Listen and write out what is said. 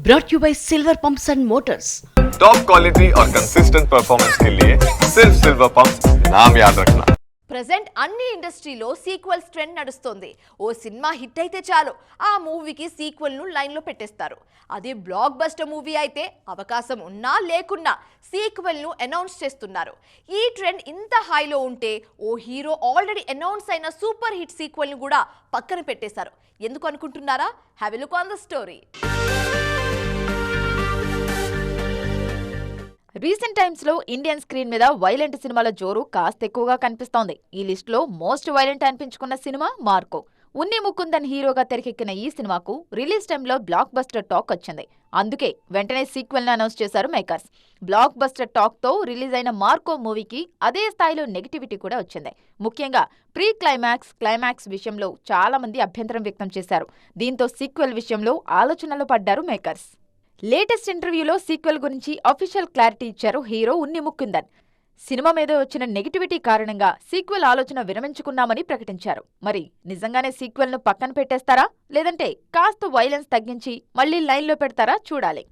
brought you by Silver Pumps and Motors. Top quality और consistent performance के लिए सिर्फ सिल्वर पंप्स नाम याद रखना. ప్రెజెంట్ అన్ని ఇండస్ట్రీలో సీక్వెల్స్ ట్రెండ్ నడుస్తోంది. ఓ సినిమా హిట్ అయితే చాలు ఆ మూవీకి సీక్వెల్ను లైన్లో పెట్టేస్తారు. అదే బ్లాక్ బస్టర్ మూవీ అయితే అవకాశం ఉన్నా లేకున్నా సీక్వెల్ను అనౌన్స్ చేస్తున్నారు. ఈ ట్రెండ్ ఇంత హైలో ఉంటే ఓ హీరో ఆల్రెడీ అనౌన్స్ అయిన సూపర్ హిట్ సీక్వెల్ను కూడా పక్కన పెట్టేశారు. ఎందుకు అనుకుంటున్నారా? Have a look on the story. Recent times లో ఇండియన్ స్క్రీన్ మీద వైలెంట్ సినిమాల జోరు కాస్త ఎక్కువగా కనిపిస్తోంది. ఈ లిస్ట్ లో మోస్ట్ వైలెంట్ అనిపించుకున్న సినిమా మార్కో. ఉన్ని ముకుందన్ హీరోగా తెరకెక్కిన ఈ సినిమాకు రిలీజ్ టైంలో బ్లాక్ బస్టర్ టాక్ వచ్చింది. అందుకే వెంటనే సీక్వెల్ ను అనౌన్స్ చేశారు మేకర్స్. బ్లాక్ బస్టర్ టాక్ తో రిలీజ్ అయిన మార్కో మూవీకి అదే స్థాయిలో నెగిటివిటీ కూడా వచ్చింది. ముఖ్యంగా ప్రీ క్లైమాక్స్ విషయంలో చాలా మంది అభ్యంతరం వ్యక్తం చేశారు. దీంతో సీక్వెల్ విషయంలో ఆలోచనలో పడ్డారు మేకర్స్. లేటెస్ట్ ఇంటర్వ్యూలో సీక్వెల్ గురించి అఫీషియల్ క్లారిటీ ఇచ్చారు హీరో ఉన్ని ముకుందన్. సినిమా మీద వచ్చిన నెగిటివిటీ కారణంగా సీక్వెల్ ఆలోచన విరమించుకున్నామని ప్రకటించారు. మరి నిజంగానే సీక్వెల్ ను పక్కన పెట్టేస్తారా, లేదంటే కాస్త వైలెన్స్ తగ్గించి మళ్లీ లైన్లో పెడతారా చూడాలి.